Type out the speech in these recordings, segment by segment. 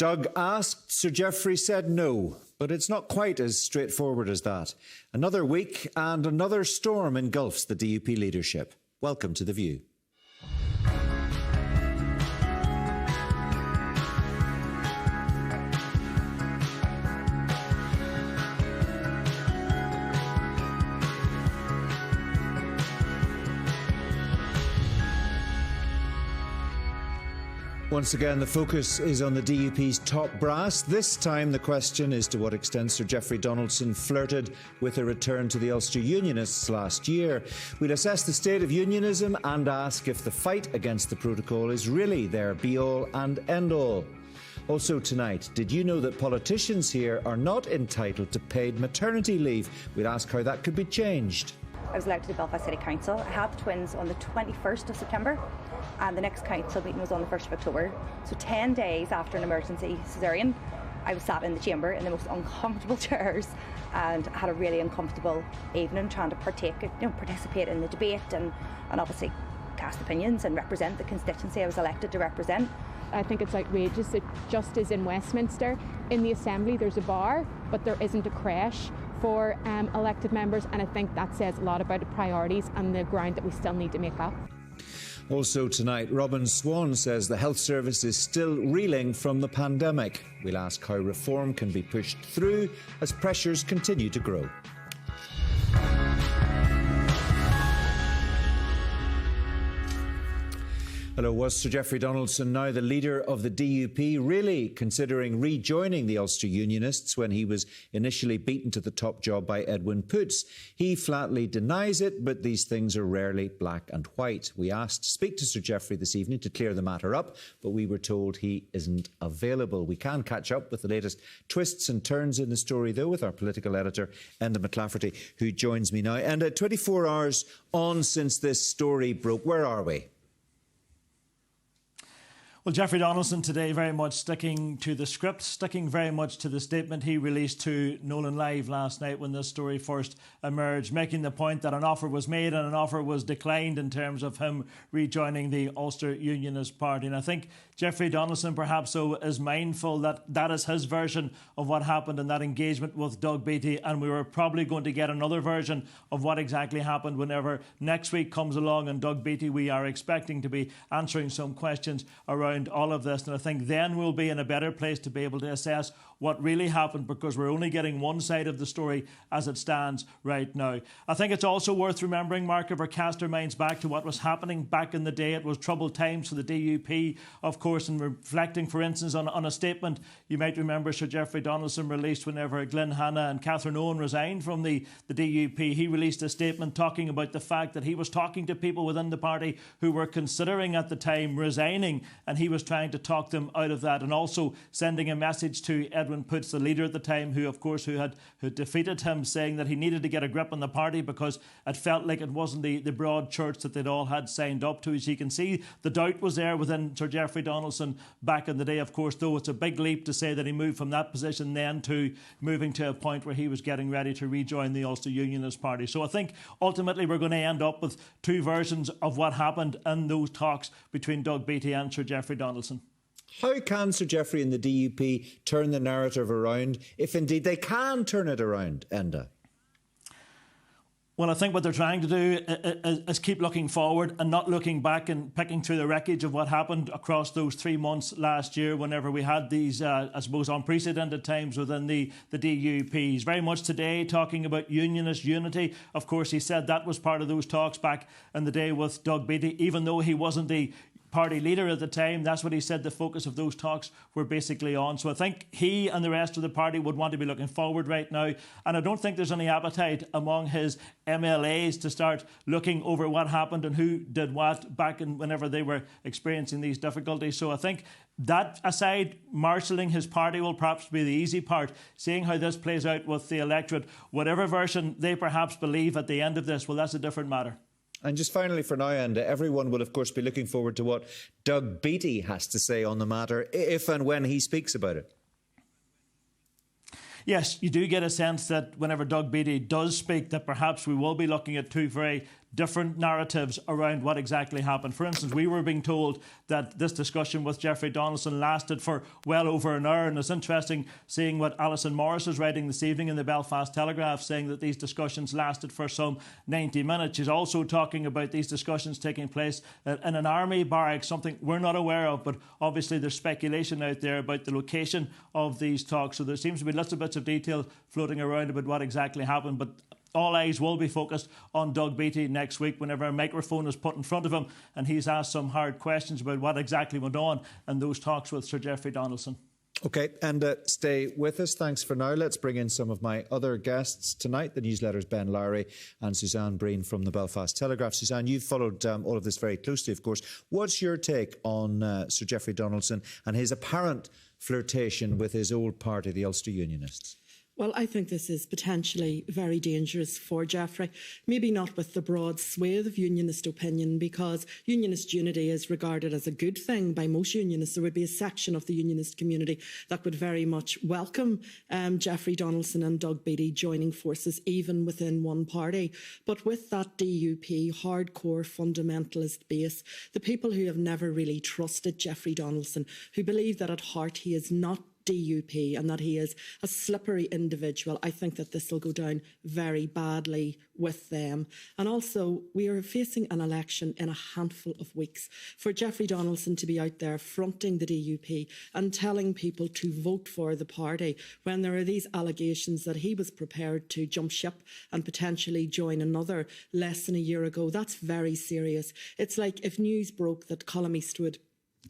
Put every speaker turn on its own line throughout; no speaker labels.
Doug asked, Sir Geoffrey said no, but it's not quite as straightforward as that. Another week and another storm engulfs the DUP leadership. Welcome to The View. Once again, the focus is on the DUP's top brass. This time, the question is to what extent Sir Geoffrey Donaldson flirted with a return to the Ulster Unionists last year. We'll assess the state of unionism and ask if the fight against the protocol is really their be-all and end-all. Also tonight, did you know that politicians here are not entitled to paid maternity leave? We'll ask how that could be changed.
I was elected to Belfast City Council. I had the twins on the 21st of September and the next council meeting was on the 1st of October. So 10 days after an emergency caesarean, I was sat in the chamber in the most uncomfortable chairs and had a really uncomfortable evening trying to participate in the debate and obviously cast opinions and represent the constituency I was elected to represent.
I think it's outrageous. It just is in Westminster. In the Assembly there's a bar, but there isn't a creche for elected members, and I think that says a lot about the priorities and the ground that we still need to make up.
Also tonight, Robin Swan says the health service is still reeling from the pandemic. We'll ask how reform can be pushed through as pressures continue to grow. Hello, was Sir Geoffrey Donaldson, now the leader of the DUP, really considering rejoining the Ulster Unionists when he was initially beaten to the top job by Edwin Poots? He flatly denies it, but these things are rarely black and white. We asked to speak to Sir Geoffrey this evening to clear the matter up, but we were told he isn't available. We can catch up with the latest twists and turns in the story, though, with our political editor, Enda McLafferty, who joins me now. And 24 hours on since this story broke, where are we?
Well, Geoffrey Donaldson today very much sticking to the script, sticking very much to the statement he released to Nolan Live last night when this story first emerged, making the point that an offer was made and an offer was declined in terms of him rejoining the Ulster Unionist Party. And I think Geoffrey Donaldson perhaps so is mindful that that is his version of what happened in that engagement with Doug Beattie, and we were probably going to get another version of what exactly happened whenever next week comes along and Doug Beattie, we are expecting to be answering some questions around all of this, and I think then we'll be in a better place to be able to assess what really happened, because we're only getting one side of the story as it stands right now. I think it's also worth remembering, Mark, if we cast our minds back to what was happening back in the day. It was troubled times for the DUP, of course, and reflecting, for instance, on a statement you might remember Sir Geoffrey Donaldson released whenever Glyn Hanna and Catherine Owen resigned from the DUP. He released a statement talking about the fact that he was talking to people within the party who were considering at the time resigning, and he was trying to talk them out of that, and also sending a message to Edwin Poots, the leader at the time, who had defeated him, saying that he needed to get a grip on the party because it felt like it wasn't the broad church that they'd all had signed up to. As you can see, the doubt was there within Sir Geoffrey Donaldson back in the day, of course, though it's a big leap to say that he moved from that position then to moving to a point where he was getting ready to rejoin the Ulster Unionist Party. So I think ultimately we're going to end up with two versions of what happened in those talks between Doug Beattie and Sir Geoffrey Donaldson.
How can Sir Geoffrey and the DUP turn the narrative around, if indeed they can turn it around, Enda?
Well, I think what they're trying to do is keep looking forward and not looking back and picking through the wreckage of what happened across those 3 months last year whenever we had these, I suppose, unprecedented times within the DUP. He's very much today talking about unionist unity. Of course, he said that was part of those talks back in the day with Doug Beattie, even though he wasn't the party leader at the time. That's what he said the focus of those talks were basically on. So I think he and the rest of the party would want to be looking forward right now, and I don't think there's any appetite among his MLAs to start looking over what happened and who did what back in whenever they were experiencing these difficulties. So I think that aside, marshalling his party will perhaps be the easy part. Seeing how this plays out with the electorate, whatever version they perhaps believe at the end of this, well, that's a different matter.
And just finally for now, and everyone will of course be looking forward to what Doug Beattie has to say on the matter, if and when he speaks about it.
Yes, you do get a sense that whenever Doug Beattie does speak, that perhaps we will be looking at two very different narratives around what exactly happened. For instance, we were being told that this discussion with Jeffrey Donaldson lasted for well over an hour, and it's interesting seeing what Alison Morris is writing this evening in the Belfast Telegraph, saying that these discussions lasted for some 90 minutes. She's also talking about these discussions taking place in an army barrack, something we're not aware of, but obviously there's speculation out there about the location of these talks. So there seems to be lots of bits of detail floating around about what exactly happened, but all eyes will be focused on Doug Beattie next week whenever a microphone is put in front of him and he's asked some hard questions about what exactly went on in those talks with Sir Geoffrey Donaldson.
OK, and stay with us. Thanks for now. Let's bring in some of my other guests tonight. The newsletter's Ben Lowry and Suzanne Breen from the Belfast Telegraph. Suzanne, you've followed all of this very closely, of course. What's your take on Sir Geoffrey Donaldson and his apparent flirtation with his old party, the Ulster Unionists?
Well, I think this is potentially very dangerous for Geoffrey, maybe not with the broad swathe of unionist opinion, because unionist unity is regarded as a good thing by most unionists. There would be a section of the unionist community that would very much welcome Geoffrey Donaldson and Doug Beattie joining forces, even within one party. But with that DUP hardcore fundamentalist base, the people who have never really trusted Geoffrey Donaldson, who believe that at heart he is not DUP and that he is a slippery individual, I think that this will go down very badly with them. And also, we are facing an election in a handful of weeks. For Geoffrey Donaldson to be out there fronting the DUP and telling people to vote for the party when there are these allegations that he was prepared to jump ship and potentially join another less than a year ago, that's very serious. It's like if news broke that Colm Eastwood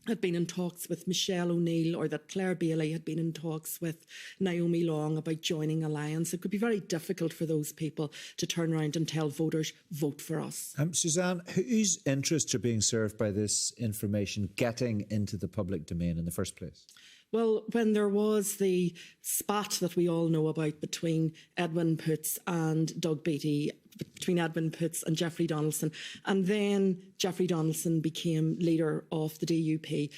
had been in talks with Michelle O'Neill, or that Claire Bailey had been in talks with Naomi Long about joining Alliance. It could be very difficult for those people to turn around and tell voters, vote for us.
Suzanne, whose interests are being served by this information getting into the public domain in the first place?
Well, when there was the spat that we all know about between Edwin Poots and Doug Beattie, between Edwin Poots and Geoffrey Donaldson, and then Geoffrey Donaldson became leader of the DUP,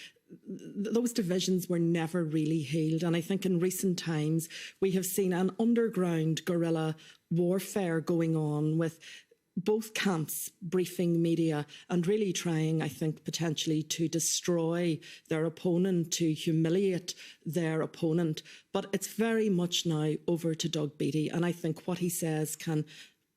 those divisions were never really healed. And I think in recent times we have seen an underground guerrilla warfare going on with both camps briefing media and really trying, I think, potentially to destroy their opponent, to humiliate their opponent. But it's very much now over to Doug Beattie, and I think what he says can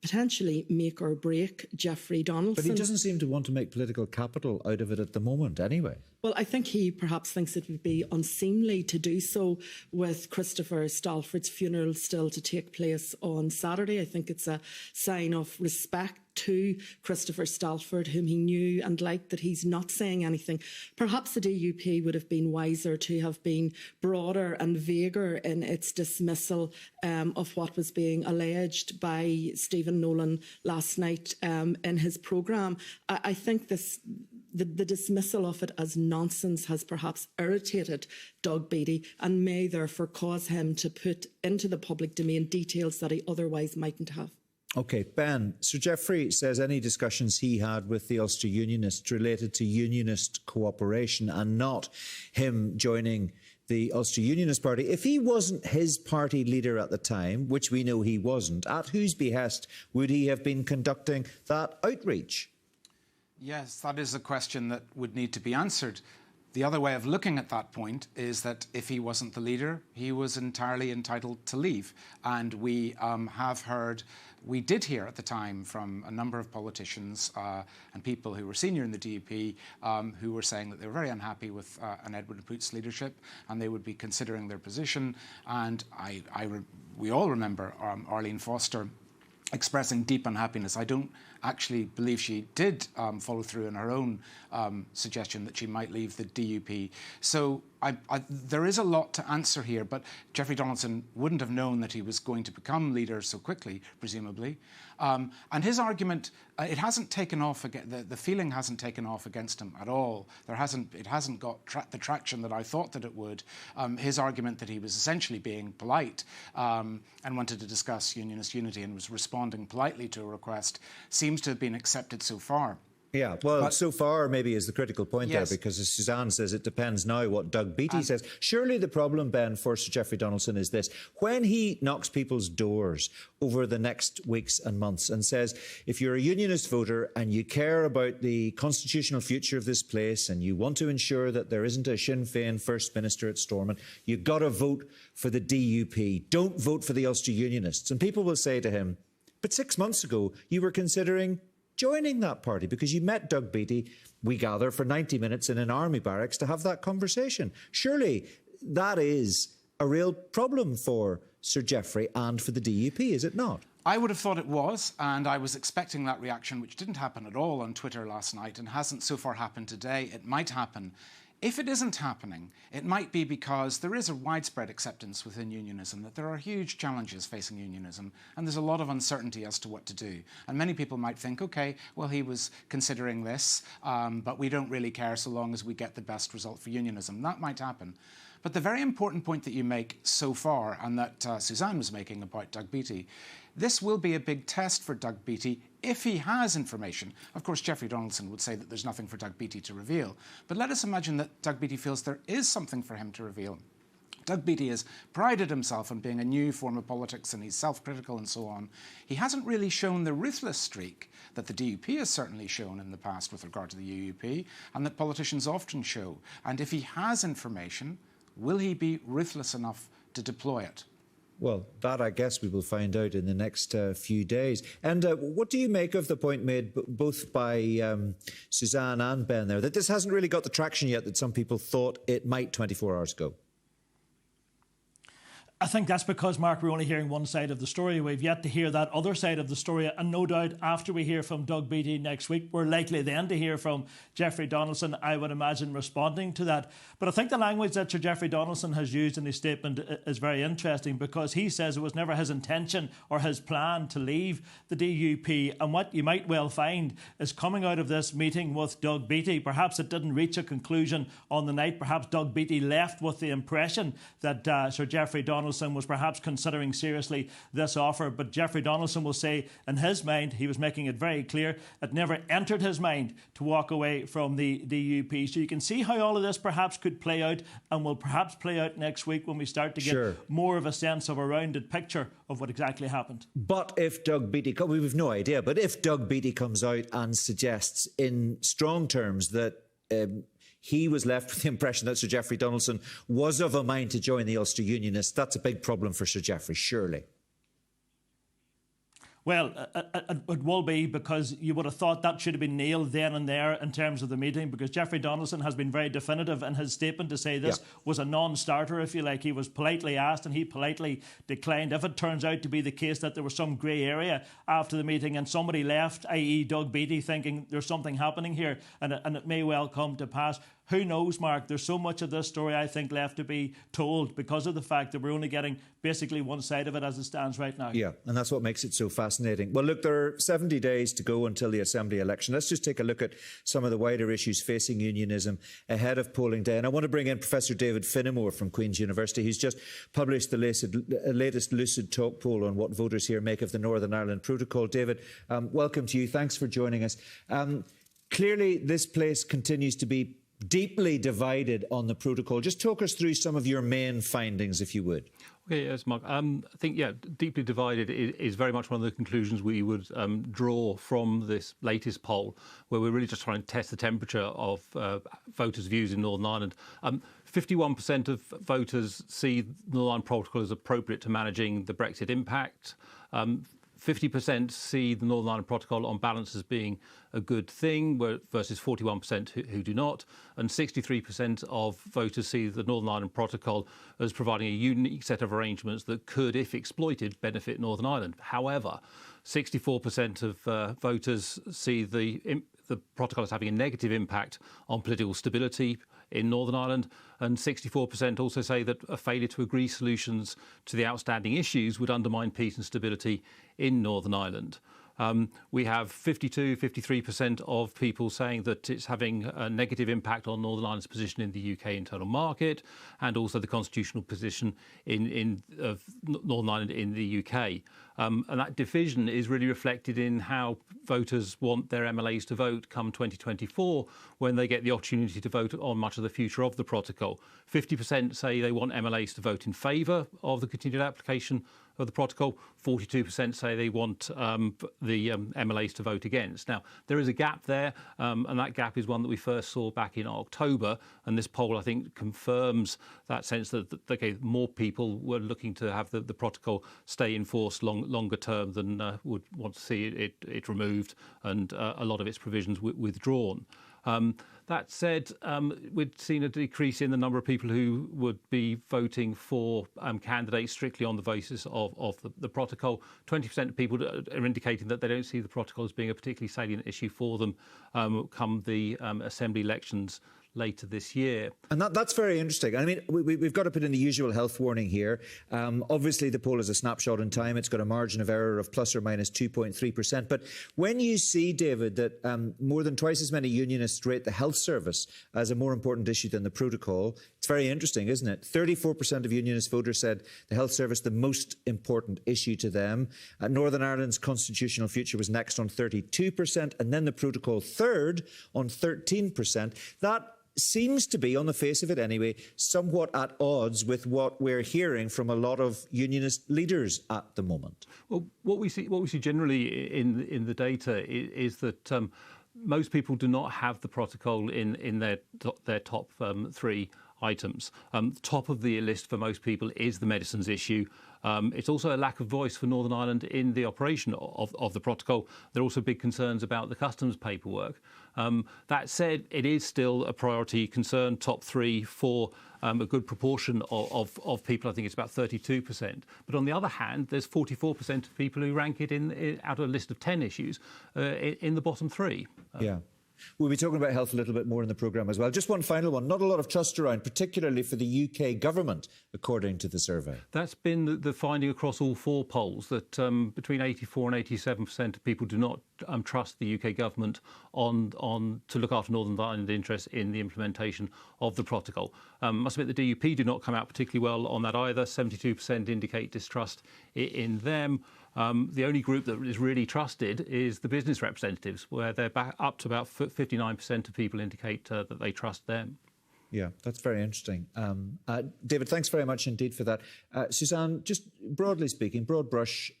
potentially make or break Geoffrey Donaldson.
But he doesn't seem to want to make political capital out of it at the moment anyway.
Well, I think he perhaps thinks it would be unseemly to do so with Christopher Stalford's funeral still to take place on Saturday. I think it's a sign of respect to Christopher Stalford, whom he knew and liked, that he's not saying anything. Perhaps the DUP would have been wiser to have been broader and vaguer in its dismissal of what was being alleged by Stephen Nolan last night in his programme. I think the dismissal of it as nonsense has perhaps irritated Doug Beattie and may therefore cause him to put into the public domain details that he otherwise mightn't have.
OK, Ben, Sir Geoffrey says any discussions he had with the Ulster Unionists related to unionist cooperation and not him joining the Ulster Unionist Party. If he wasn't his party leader at the time, which we know he wasn't, at whose behest would he have been conducting that outreach?
Yes, that is a question that would need to be answered. The other way of looking at that point is that if he wasn't the leader, he was entirely entitled to leave. And we we did hear at the time from a number of politicians and people who were senior in the DUP who were saying that they were very unhappy with an Edwin Poots leadership and they would be considering their position. And we all remember Arlene Foster expressing deep unhappiness. I don't actually believe she did follow through in her own suggestion that she might leave the DUP. So there is a lot to answer here, but Geoffrey Donaldson wouldn't have known that he was going to become leader so quickly, presumably. And his argument, it hasn't taken off. The feeling hasn't taken off against him at all. It hasn't got the traction that I thought that it would. His argument that he was essentially being polite and wanted to discuss unionist unity and was responding politely to a request seems to have been accepted so far.
Yeah, well, so far maybe is the critical point there, because as Suzanne says, it depends now what Doug Beattie says. Surely the problem, Ben, for Sir Geoffrey Donaldson is this. When he knocks people's doors over the next weeks and months and says, if you're a unionist voter and you care about the constitutional future of this place and you want to ensure that there isn't a Sinn Féin First Minister at Stormont, you've got to vote for the DUP. Don't vote for the Ulster Unionists. And people will say to him, but 6 months ago you were considering joining that party because you met Doug Beattie, we gather, for 90 minutes in an army barracks to have that conversation. Surely that is a real problem for Sir Geoffrey and for the DUP, is it not?
I would have thought it was, and I was expecting that reaction, which didn't happen at all on Twitter last night and hasn't so far happened today. It might happen. If it isn't happening, it might be because there is a widespread acceptance within unionism that there are huge challenges facing unionism and there's a lot of uncertainty as to what to do. And many people might think, OK, well, he was considering this, but we don't really care so long as we get the best result for unionism. That might happen. But the very important point that you make so far, and that Suzanne was making about Doug Beattie, this will be a big test for Doug Beattie if he has information. Of course, Geoffrey Donaldson would say that there's nothing for Doug Beattie to reveal. But let us imagine that Doug Beattie feels there is something for him to reveal. Doug Beattie has prided himself on being a new form of politics and he's self-critical and so on. He hasn't really shown the ruthless streak that the DUP has certainly shown in the past with regard to the UUP and that politicians often show. And if he has information, will he be ruthless enough to deploy it?
Well, that, I guess, we will find out in the next few days. And what do you make of the point made both by Suzanne and Ben there, that this hasn't really got the traction yet that some people thought it might 24 hours ago?
I think that's because, Mark, we're only hearing one side of the story. We've yet to hear that other side of the story. And no doubt after we hear from Doug Beattie next week, we're likely then to hear from Geoffrey Donaldson, I would imagine, responding to that. But I think the language that Sir Geoffrey Donaldson has used in his statement is very interesting because he says it was never his intention or his plan to leave the DUP. And what you might well find is coming out of this meeting with Doug Beattie, perhaps it didn't reach a conclusion on the night. Perhaps Doug Beattie left with the impression that Sir Geoffrey Donaldson was perhaps considering seriously this offer, but Geoffrey Donaldson will say in his mind, he was making it very clear, it never entered his mind to walk away from the DUP. So you can see how all of this perhaps could play out and will perhaps play out next week when we start to get more of a sense of a rounded picture of what exactly happened.
But if Doug Beattie, we have no idea, but if Doug Beattie comes out and suggests in strong terms that he was left with the impression that Sir Geoffrey Donaldson was of a mind to join the Ulster Unionists, that's a big problem for Sir Geoffrey, surely.
Well, it will be, because you would have thought that should have been nailed then and there in terms of the meeting, because Geoffrey Donaldson has been very definitive in his statement to say this was a non-starter, if you like. He was politely asked and he politely declined. If it turns out to be the case that there was some grey area after the meeting and somebody left, i.e. Doug Beattie, thinking there's something happening here and it may well come to pass, who knows, Mark? There's so much of this story, I think, left to be told because of the fact that we're only getting basically one side of it as it stands right now. Yeah,
and that's what makes it so fascinating. Well, look, there are 70 days to go until the Assembly election. Let's just take a look at some of the wider issues facing unionism ahead of polling day. And I want to bring in Professor David Finnemore from Queen's University. He's just published the latest Lucid Talk poll on what voters here make of the Northern Ireland Protocol. David, welcome to you. Thanks for joining us. Clearly, this place continues to be deeply divided on the protocol. Just talk us through some of your main findings, if you would.
Okay, yes, Mark. I think, deeply divided is very much one of the conclusions we would draw from this latest poll, where we're really just trying to test the temperature of voters' views in Northern Ireland. 51% of voters see the Northern Ireland Protocol as appropriate to managing the Brexit impact. 50% see the Northern Ireland Protocol on balance as being a good thing, versus 41% who do not. And 63% of voters see the Northern Ireland Protocol as providing a unique set of arrangements that could, if exploited, benefit Northern Ireland. However, 64% of voters see the protocol as having a negative impact on political stability in Northern Ireland, and 64% also say that a failure to agree solutions to the outstanding issues would undermine peace and stability in Northern Ireland. We have 53% of people saying that it's having a negative impact on Northern Ireland's position in the UK internal market, and also the constitutional position of Northern Ireland in the UK. And that division is really reflected in how voters want their MLAs to vote come 2024 when they get the opportunity to vote on much of the future of the protocol. 50% say they want MLAs to vote in favour of the continued application of the protocol. 42% say they want the MLAs to vote against. Now, there is a gap there, and that gap is one that we first saw back in October. And this poll, I think, confirms that sense that okay, more people were looking to have the protocol stay in force longer term than would want to see it removed and a lot of its provisions withdrawn. That said, we'd seen a decrease in the number of people who would be voting for candidates strictly on the basis of the protocol. 20% of people are indicating that they don't see the protocol as being a particularly salient issue for them come the Assembly elections later this year.
And that's very interesting. I mean, we've got to put in the usual health warning here. Obviously, the poll is a snapshot in time. It's got a margin of error of plus or minus 2.3%. But when you see, David, that more than twice as many unionists rate the health service as a more important issue than the protocol, it's very interesting, isn't it? 34% of unionist voters said the health service the most important issue to them. Northern Ireland's constitutional future was next on 32%, and then the protocol third on 13%. That seems to be, on the face of it anyway, somewhat at odds with what we're hearing from a lot of unionist leaders at the moment.
Well, what we see generally in the data is that most people do not have the protocol in their top three items. Top of the list for most people is the medicines issue. It's also a lack of voice for Northern Ireland in the operation of the protocol. There are also big concerns about the customs paperwork. That said, it is still a priority concern, top three for a good proportion of people. I think it's about 32%. But on the other hand, there's 44% of people who rank it out of a list of 10 issues in the bottom three.
Yeah. We'll be talking about health a little bit more in the programme as well. Just one final one. Not a lot of trust around, particularly for the UK government, according to the survey. That's
been the finding across all four polls, that between 84 and 87% of people do not trust the UK government on to look after Northern Ireland interests in the implementation of the protocol. Must admit the DUP do not come out particularly well on that either. 72% indicate distrust in them. The only group that is really trusted is the business representatives, where they're back up to about 59% of people indicate that they trust them. Yeah, that's very interesting. David, thanks very much indeed for that. Suzanne, just broadly speaking, broad brush,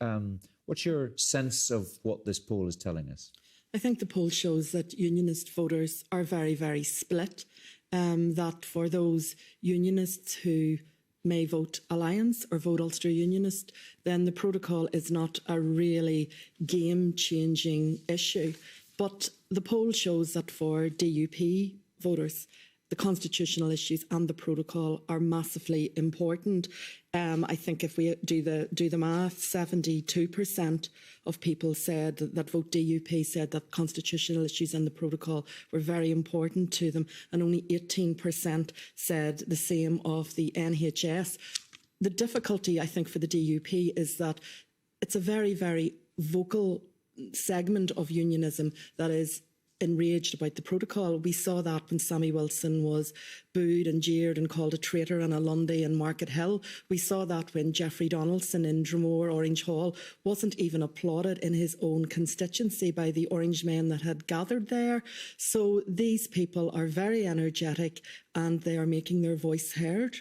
what's your sense of what this poll is telling us?
I think the poll shows that unionist voters are very, very split, that for those unionists who may vote Alliance or vote Ulster Unionist, then the protocol is not a really game-changing issue. But the poll shows that for DUP voters, the constitutional issues and the protocol are massively important. I think if we do the math, 72% of people said that vote DUP said that constitutional issues and the protocol were very important to them, and only 18% said the same of the NHS. The difficulty, I think, for the DUP is that it's a very, very vocal segment of unionism that is enraged about the protocol. We saw that when Sammy Wilson was booed and jeered and called a traitor on a Lunday in Market Hill. We saw that when Jeffrey Donaldson in Dromore Orange Hall wasn't even applauded in his own constituency by the Orange men that had gathered there. So these people are very energetic and they are making their voice heard.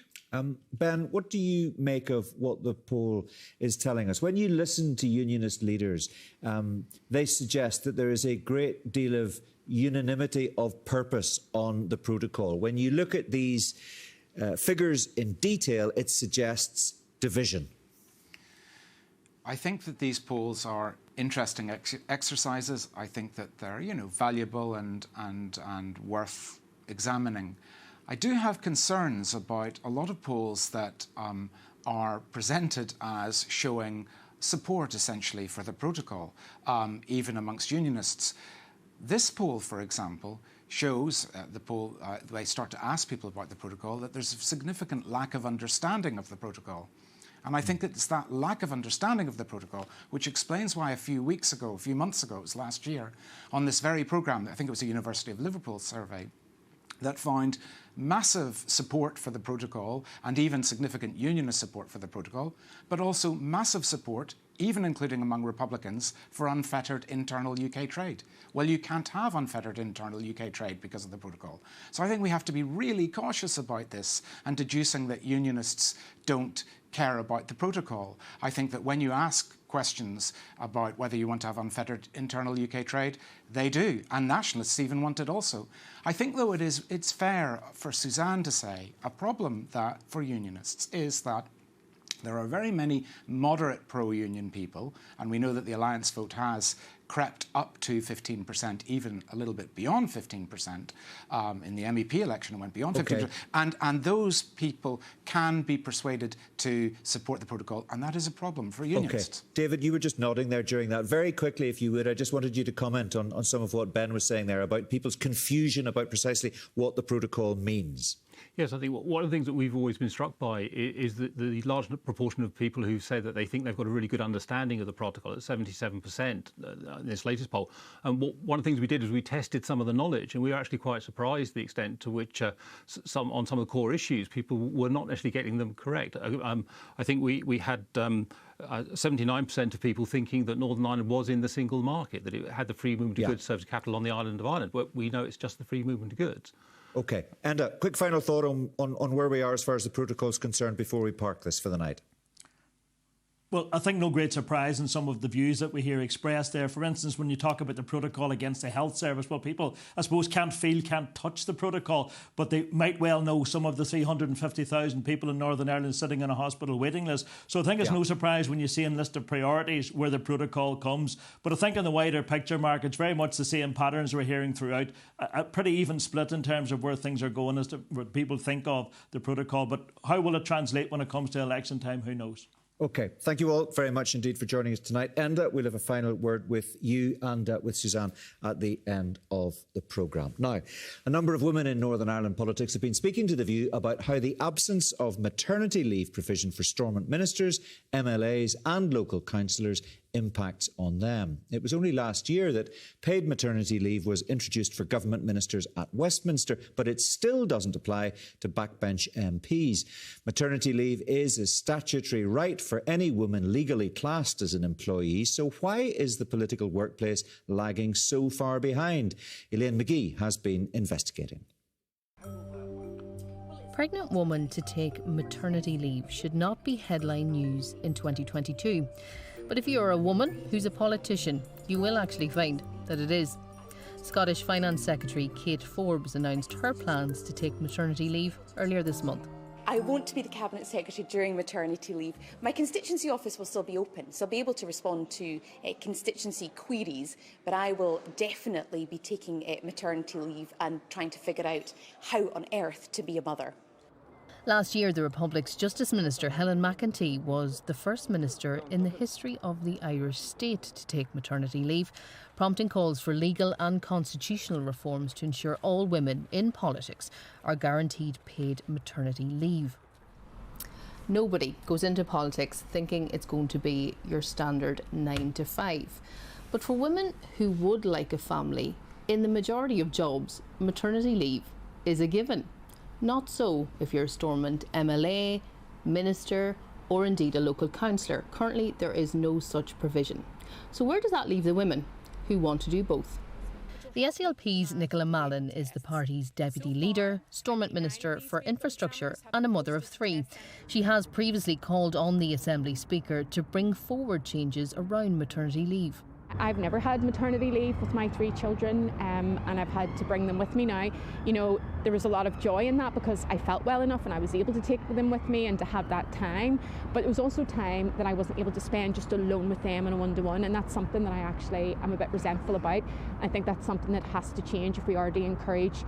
Ben, what do you make of what the poll is telling us? When you listen to unionist leaders, they suggest that there is a great deal of unanimity of purpose on the protocol. When you look at these figures in detail, it suggests division.
I think that these polls are interesting exercises. I think that they're, valuable and worth examining. I do have concerns about a lot of polls that are presented as showing support, essentially, for the protocol, even amongst unionists. This poll, for example, shows, they start to ask people about the protocol, that there's a significant lack of understanding of the protocol. And I think that it's that lack of understanding of the protocol which explains why a few months ago, it was last year, on this very programme, I think it was a University of Liverpool survey, that found massive support for the protocol and even significant unionist support for the protocol, but also massive support, even including among Republicans, for unfettered internal UK trade. Well, you can't have unfettered internal UK trade because of the protocol. So I think we have to be really cautious about this and deducing that unionists don't care about the protocol. I think that when you ask questions about whether you want to have unfettered internal UK trade, they do, and nationalists even want it also. I think, though, it's fair for Suzanne to say a problem that for unionists is that there are very many moderate pro-union people, and we know that the alliance vote has crept up to 15%, even a little bit beyond 15%. In the MEP election, it went beyond 15%. Okay. And those people can be persuaded to support the protocol, and that is a problem for unionists.
Okay. David, you were just nodding there during that. Very quickly, if you would, I just wanted you to comment on some of what Ben was saying there about people's confusion about precisely what the protocol means.
Yes, I think one of the things that we've always been struck by is the large proportion of people who say that they think they've got a really good understanding of the protocol at 77% in this latest poll. And one of the things we did is we tested some of the knowledge, and we were actually quite surprised the extent to which on some of the core issues, people were not actually getting them correct. I think we had 79% of people thinking that Northern Ireland was in the single market, that it had the free movement of goods, service, capital on the island of Ireland. But we know it's just the free movement of goods.
OK. And a quick final thought on where we are as far as the protocol is concerned before we park this for the night.
Well, I think no great surprise in some of the views that we hear expressed there. For instance, when you talk about the protocol against the health service, well, people, I suppose, can't touch the protocol, but they might well know some of the 350,000 people in Northern Ireland sitting on a hospital waiting list. So I think it's no surprise when you see in list of priorities where the protocol comes. But I think in the wider picture, Mark, it's very much the same patterns we're hearing throughout. A pretty even split in terms of where things are going as to what people think of the protocol. But how will it translate when it comes to election time? Who knows?
OK. Thank you all very much indeed for joining us tonight. Enda, we'll have a final word with you and with Suzanne at the end of the programme. Now, a number of women in Northern Ireland politics have been speaking to The View about how the absence of maternity leave provision for Stormont ministers, MLAs and local councillors impacts on them. It was only last year that paid maternity leave was introduced for government ministers at Westminster, but it still doesn't apply to backbench MPs. Maternity leave is a statutory right for any woman legally classed as an employee, so why is the political workplace lagging so far behind? Elaine McGee has been investigating.
Pregnant woman to take maternity leave should not be headline news in 2022. But if you're a woman who's a politician, you will actually find that it is. Scottish Finance Secretary Kate Forbes announced her plans to take maternity leave earlier this month.
I want to be the Cabinet Secretary during maternity leave. My constituency office will still be open, so I'll be able to respond to constituency queries, but I will definitely be taking maternity leave and trying to figure out how on earth to be a mother.
Last year, the Republic's Justice Minister Helen McEntee was the first minister in the history of the Irish state to take maternity leave, prompting calls for legal and constitutional reforms to ensure all women in politics are guaranteed paid maternity leave. Nobody goes into politics thinking it's going to be your standard 9 to 5. But for women who would like a family, in the majority of jobs, maternity leave is a given. Not so if you're a Stormont MLA, minister, or indeed a local councillor. Currently, there is no such provision. So where does that leave the women who want to do both? The SDLP's Nicola Mallon is the party's deputy leader, Stormont Minister for Infrastructure and a mother of 3. She has previously called on the Assembly Speaker to bring forward changes around maternity leave.
I've never had maternity leave with my 3 children, and I've had to bring them with me now. You know, there was a lot of joy in that because I felt well enough and I was able to take them with me and to have that time. But it was also time that I wasn't able to spend just alone with them in a one-to-one, and that's something that I actually am a bit resentful about. I think that's something that has to change if we are to encourage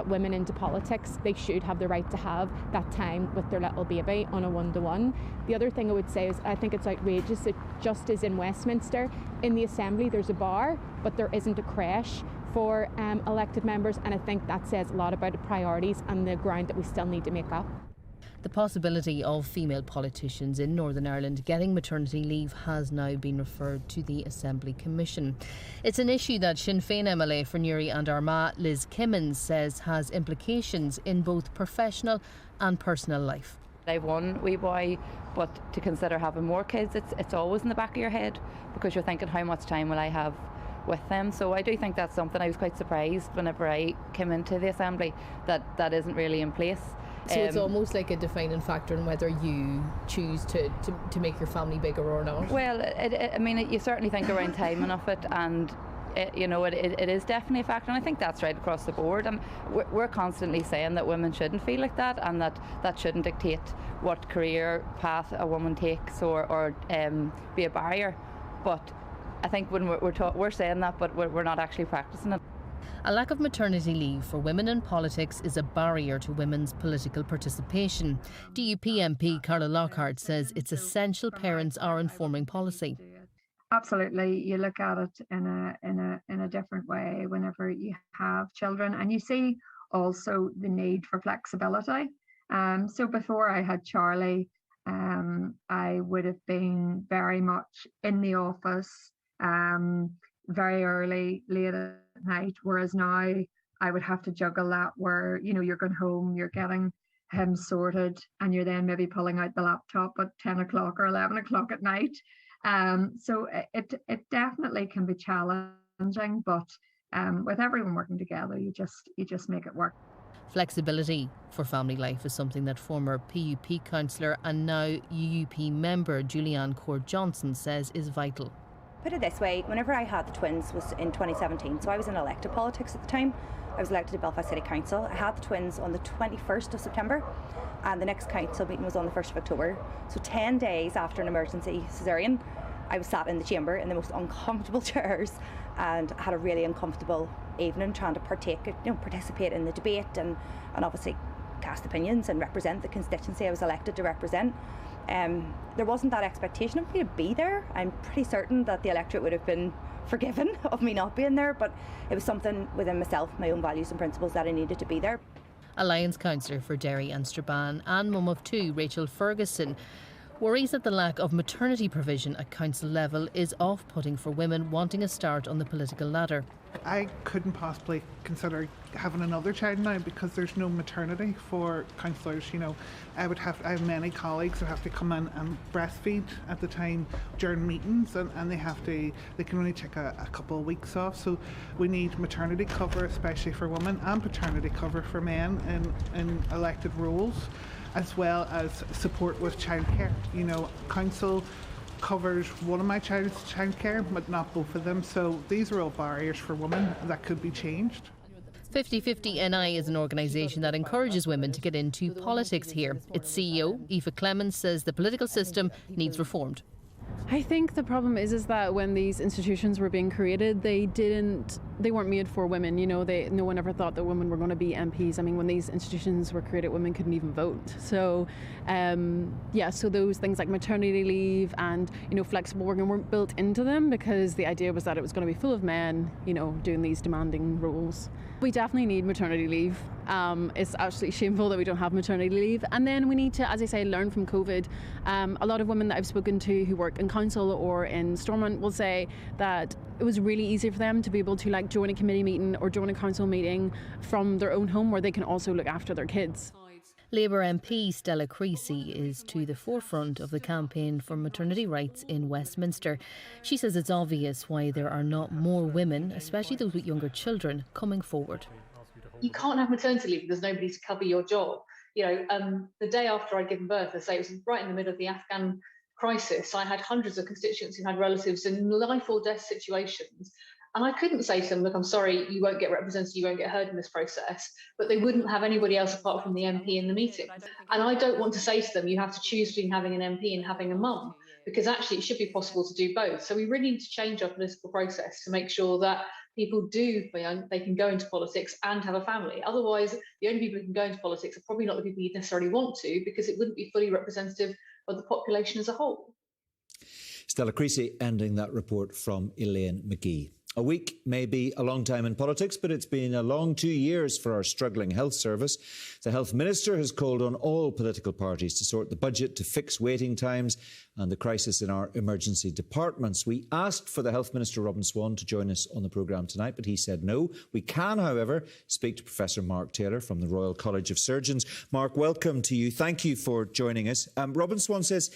women into politics. They should have the right to have that time with their little baby on a one-to-one. The other thing I would say is I think it's outrageous that just as in Westminster, in the Assembly there's a bar, but there isn't a creche for elected members, and I think that says a lot about the priorities and the ground that we still need to make up.
The possibility of female politicians in Northern Ireland getting maternity leave has now been referred to the Assembly Commission. It's an issue that Sinn Féin MLA for Newry and Armagh, Liz Kimmins, says has implications in both professional and personal life.
I've one wee boy, but to consider having more kids, it's always in the back of your head because you're thinking, how much time will I have with them? So I do think that's something I was quite surprised whenever I came into the Assembly that isn't really in place.
So it's almost like a defining factor in whether you choose to make your family bigger or not.
Well, I mean, you certainly think around timing of it, and it is definitely a factor, and I think that's right across the board. And we're constantly saying that women shouldn't feel like that, and that shouldn't dictate what career path a woman takes or be a barrier. But I think when we're saying that, but we're not actually practicing it.
A lack of maternity leave for women in politics is a barrier to women's political participation. DUP MP Carla Lockhart says it's essential parents are informing policy.
Absolutely, you look at it in a different way whenever you have children, and you see also the need for flexibility. So before I had Charlie, I would have been very much in the office, very early, late at night, whereas now I would have to juggle that where, you're going home, you're getting him sorted, and you're then maybe pulling out the laptop at 10 o'clock or 11 o'clock at night. So it definitely can be challenging, but with everyone working together, you just make it work.
Flexibility for family life is something that former PUP councillor and now UUP member Julianne Court-Johnson says is vital.
Put it this way, whenever I had the twins was in 2017, so I was in elected politics at the time. I was elected to Belfast City Council. I had the twins on the 21st of September and the next council meeting was on the 1st of October. So 10 days after an emergency caesarean, I was sat in the chamber in the most uncomfortable chairs and had a really uncomfortable evening trying to participate in the debate and obviously cast opinions and represent the constituency I was elected to represent. There wasn't that expectation of me to be there. I'm pretty certain that the electorate would have been forgiven of me not being there, but it was something within myself, my own values and principles, that I needed to be there.
Alliance councillor for Derry and Strabane and mum of two, Rachel Ferguson, worries that the lack of maternity provision at council level is off-putting for women wanting a start on the political ladder.
I couldn't possibly consider having another child now because there's no maternity for councillors. I have many colleagues who have to come in and breastfeed at the time during meetings, and they can only take a couple of weeks off. So we need maternity cover, especially for women, and paternity cover for men in elected roles, as well as support with childcare. Council covers one of my child's childcare, but not both of them. So these are all barriers for women that could be changed.
50/50 NI is an organisation that encourages women to get into politics here. Its CEO, Aoife Clemens, says the political system needs reformed.
I think the problem is that when these institutions were being created, they weren't made for women. No one ever thought that women were going to be MPs. I mean, when these institutions were created, women couldn't even vote. So, so those things like maternity leave and flexible working weren't built into them because the idea was that it was going to be full of men, doing these demanding roles. We definitely need maternity leave. It's absolutely shameful that we don't have maternity leave. And then we need to, as I say, learn from COVID. A lot of women that I've spoken to who work in council or in Stormont will say that it was really easy for them to be able to join a committee meeting or join a council meeting from their own home where they can also look after their kids.
Labour MP Stella Creasy is to the forefront of the campaign for maternity rights in Westminster. She says it's obvious why there are not more women, especially those with younger children, coming forward.
You can't have maternity leave if there's nobody to cover your job. The day after I'd given birth, it was right in the middle of the Afghan crisis. I had hundreds of constituents who had relatives in life or death situations. And I couldn't say to them, look, I'm sorry, you won't get represented, you won't get heard in this process, but they wouldn't have anybody else apart from the MP in the meeting. And I don't want to say to them, you have to choose between having an MP and having a mum, because actually it should be possible to do both. So we really need to change our political process to make sure that people they can go into politics and have a family. Otherwise, the only people who can go into politics are probably not the people you necessarily want to, because it wouldn't be fully representative of the population as a whole.
Stella Creasy ending that report from Elaine McGee. A week may be a long time in politics, but it's been a long 2 years for our struggling health service. The Health Minister has called on all political parties to sort the budget, to fix waiting times and the crisis in our emergency departments. We asked for the Health Minister, Robin Swan, to join us on the programme tonight, but he said no. We can, however, speak to Professor Mark Taylor from the Royal College of Surgeons. Mark, welcome to you. Thank you for joining us. Robin Swan says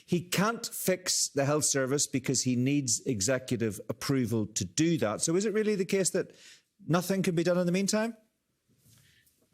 he can't fix the health service because he needs executive approval to do that. So is it really the case that nothing can be done in the meantime?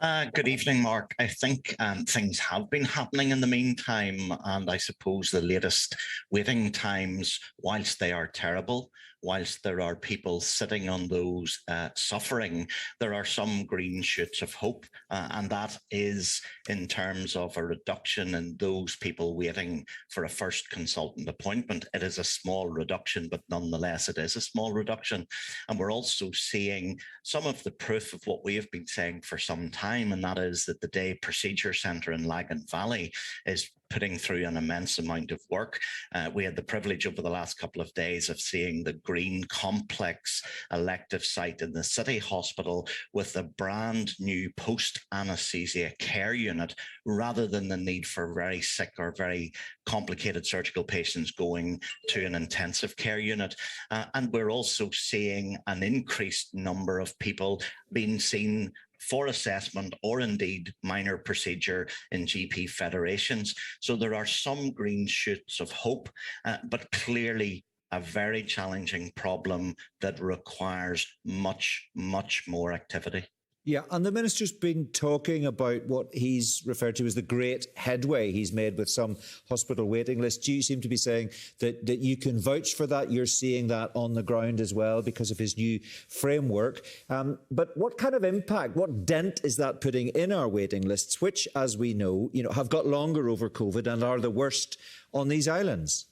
Good evening, Mark. I think things have been happening in the meantime, and I suppose the latest waiting times, whilst they are terrible, whilst there are people sitting on those suffering, there are some green shoots of hope, and that is in terms of a reduction in those people waiting for a first consultant appointment. It is a small reduction, but nonetheless it is a small reduction. And we're also seeing some of the proof of what we have been saying for some time, and that is that the Day Procedure Centre in Lagan Valley is putting through an immense amount of work. We had the privilege over the last couple of days of seeing the Green Complex elective site in the City Hospital with a brand new post-anaesthesia care unit, rather than the need for very sick or very complicated surgical patients going to an intensive care unit. And we're also seeing an increased number of people being seen for assessment or indeed minor procedure in GP federations. So there are some green shoots of hope, but clearly a very challenging problem that requires much, much more activity.
Yeah, and the Minister's been talking about what he's referred to as the great headway he's made with some hospital waiting lists. You seem to be saying that you can vouch for that. You're seeing that on the ground as well because of his new framework. But what kind of impact, what dent is that putting in our waiting lists, which, as we know, have got longer over COVID and are the worst on these islands?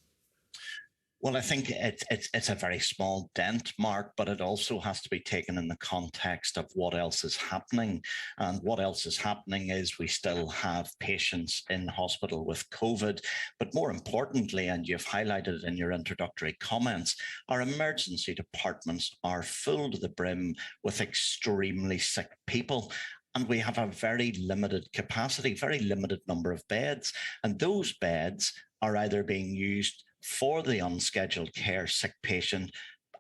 Well, I think it's a very small dent, Mark, but it also has to be taken in the context of what else is happening. And what else is happening is we still have patients in hospital with COVID. But more importantly, and you've highlighted in your introductory comments, our emergency departments are full to the brim with extremely sick people. And we have a very limited capacity, very limited number of beds. And those beds are either being used for the unscheduled care sick patient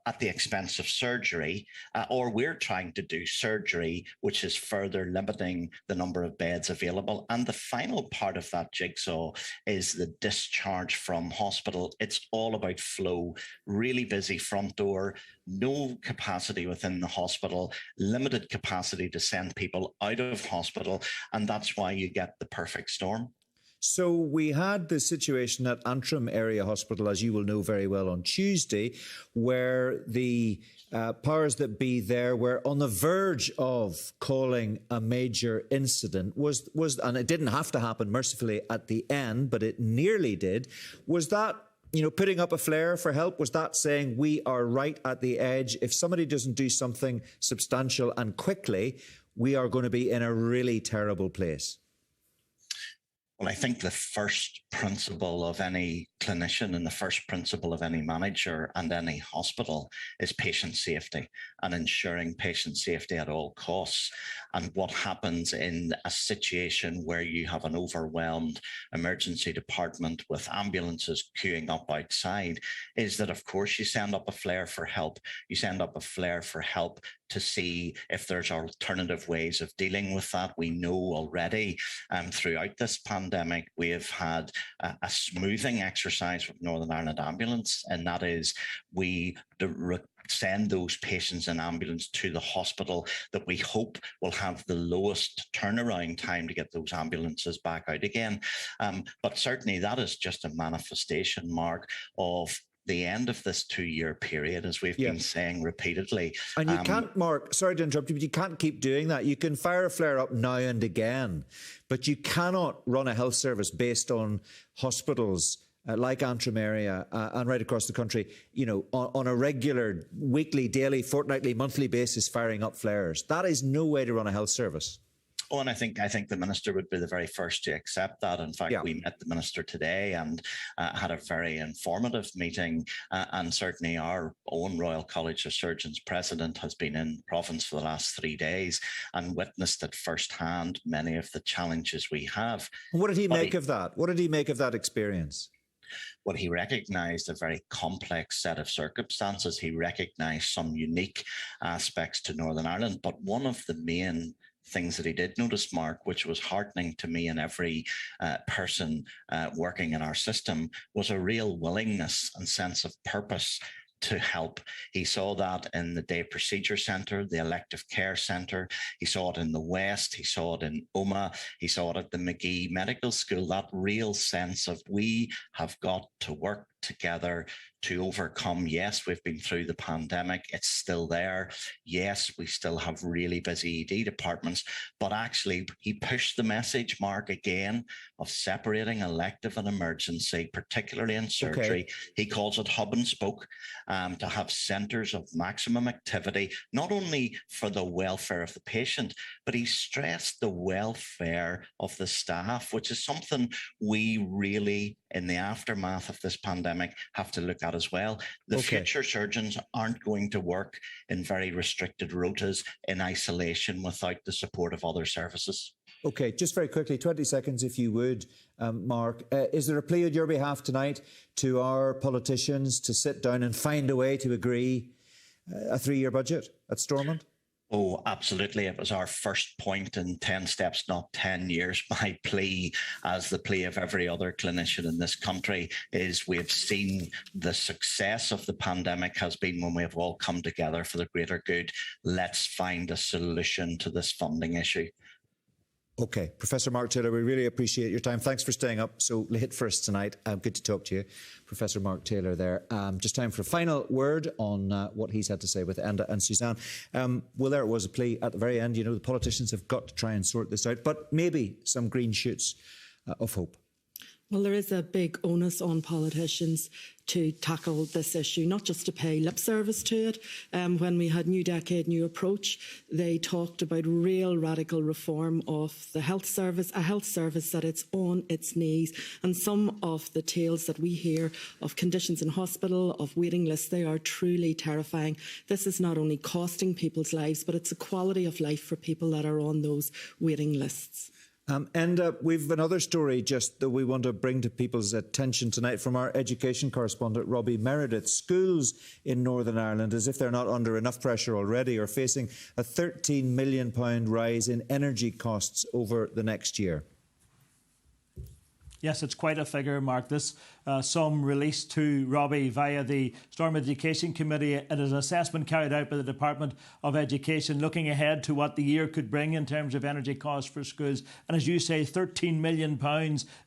at the expense of surgery, or we're trying to do surgery, which is further limiting the number of beds available. And the final part of that jigsaw is the discharge from hospital. It's all about flow, really busy front door, no capacity within the hospital, limited capacity to send people out of hospital. And that's why you get the perfect storm.
So we had the situation at Antrim Area Hospital, as you will know very well, on Tuesday, where the powers that be there were on the verge of calling a major incident, and it didn't have to happen mercifully at the end, but it nearly did. Was that putting up a flare for help? Was that saying we are right at the edge? If somebody doesn't do something substantial and quickly, we are going to be in a really terrible place?
Well, I think the first principle of any clinician and the first principle of any manager and any hospital is patient safety and ensuring patient safety at all costs. And what happens in a situation where you have an overwhelmed emergency department with ambulances queuing up outside is that, of course, you send up a flare for help. You send up a flare for help to see if there's alternative ways of dealing with that. We know already throughout this pandemic, we have had a smoothing exercise with Northern Ireland Ambulance, and that is we send those patients in ambulance to the hospital that we hope will have the lowest turnaround time to get those ambulances back out again. But certainly that is just a manifestation, Mark, of the end of this 2-year period, as we've been saying repeatedly.
And you can't, Mark, sorry to interrupt you, but you can't keep doing that. You can fire a flare up now and again, but you cannot run a health service based on hospitals like Antrim Area and right across the country, on a regular weekly, daily, fortnightly, monthly basis firing up flares. That is no way to run a health service.
Oh, and I think the Minister would be the very first to accept that. In fact, we met the Minister today and had a very informative meeting. And certainly our own Royal College of Surgeons president has been in the province for the last 3 days and witnessed at firsthand many of the challenges we have.
What did he make of that? What did he make of that experience?
Well, he recognised a very complex set of circumstances. He recognised some unique aspects to Northern Ireland. But one of the main things that he did notice, Mark, which was heartening to me and every person working in our system, was a real willingness and sense of purpose to help. He saw that in the Day Procedure Centre, the Elective Care Centre. He saw it in the West. He saw it in Omagh. He saw it at the McGee Medical School, that real sense of we have got to work together to overcome. Yes, we've been through the pandemic. It's still there. Yes, we still have really busy ED departments, but actually he pushed the message, Mark, again, of separating elective and emergency, particularly in surgery. Okay. He calls it hub and spoke, to have centres of maximum activity, not only for the welfare of the patient, but he stressed the welfare of the staff, which is something we really, in the aftermath of this pandemic, have to look at as well. The future surgeons aren't going to work in very restricted rotas in isolation without the support of other services.
OK, just very quickly, 20 seconds if you would, Mark. Is there a plea on your behalf tonight to our politicians to sit down and find a way to agree a 3-year budget at Stormont?
Oh, absolutely. It was our first point in 10 steps, not 10 years. My plea, as the plea of every other clinician in this country, is we've seen the success of the pandemic has been when we have all come together for the greater good. Let's find a solution to this funding issue.
OK. Professor Mark Taylor, we really appreciate your time. Thanks for staying up so late for us tonight. Good to talk to you. Professor Mark Taylor there. Just time for a final word on what he's had to say with Enda and Suzanne. Well, there it was, a plea at the very end. You know, the politicians have got to try and sort this out, but maybe some green shoots of hope.
Well, there is a big onus on politicians to tackle this issue, not just to pay lip service to it. When we had New Decade, New Approach, they talked about real radical reform of the health service, a health service that it's on its knees. And some of the tales that we hear of conditions in hospital, of waiting lists, they are truly terrifying. This is not only costing people's lives, but it's a quality of life for people that are on those waiting lists.
And we've another story just that we want to bring to people's attention tonight from our education correspondent, Robbie Meredith. Schools in Northern Ireland, as if they're not under enough pressure already, are facing a £13 million rise in energy costs over the next year.
Yes, it's quite a figure, Mark. This sum released to Robbie via the Stormont Education Committee. It is an assessment carried out by the Department of Education looking ahead to what the year could bring in terms of energy costs for schools. And as you say, £13 million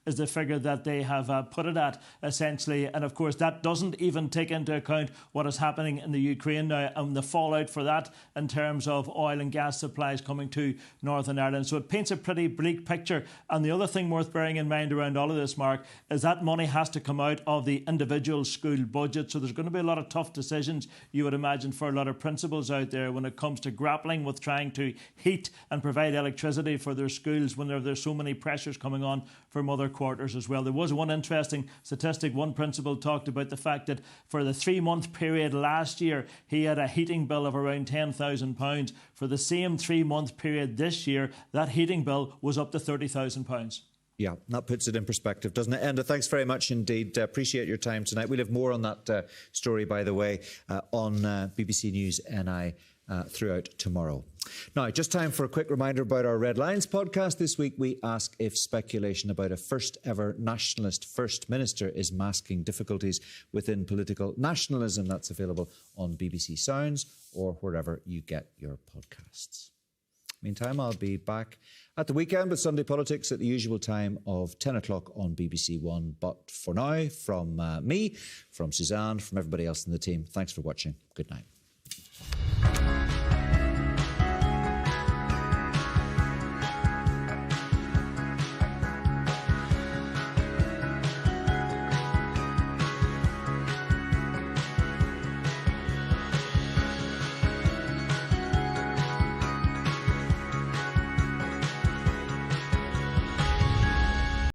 is the figure that they have put it at, essentially. And of course, that doesn't even take into account what is happening in the Ukraine now and the fallout for that in terms of oil and gas supplies coming to Northern Ireland. So it paints a pretty bleak picture. And the other thing worth bearing in mind around all of this, Mark, is that money has to come out of the individual school budget. So there's going to be a lot of tough decisions, you would imagine, for a lot of principals out there when it comes to grappling with trying to heat and provide electricity for their schools when there's so many pressures coming on from other quarters as well. There was one interesting statistic. One principal talked about the fact that for the 3-month period last year, he had a heating bill of around £10,000. For the same 3-month period this year, that heating bill was up to £30,000.
Yeah, that puts it in perspective, doesn't it? Enda, thanks very much indeed. Appreciate your time tonight. We'll have more on that story, by the way, on BBC News NI throughout tomorrow. Now, just time for a quick reminder about our Red Lines podcast. This week, we ask if speculation about a first-ever nationalist First Minister is masking difficulties within political nationalism. That's available on BBC Sounds or wherever you get your podcasts. Meantime, I'll be back at the weekend with Sunday Politics at the usual time of 10 o'clock on BBC One. But for now, from me, from Suzanne, from everybody else in the team, thanks for watching. Good night.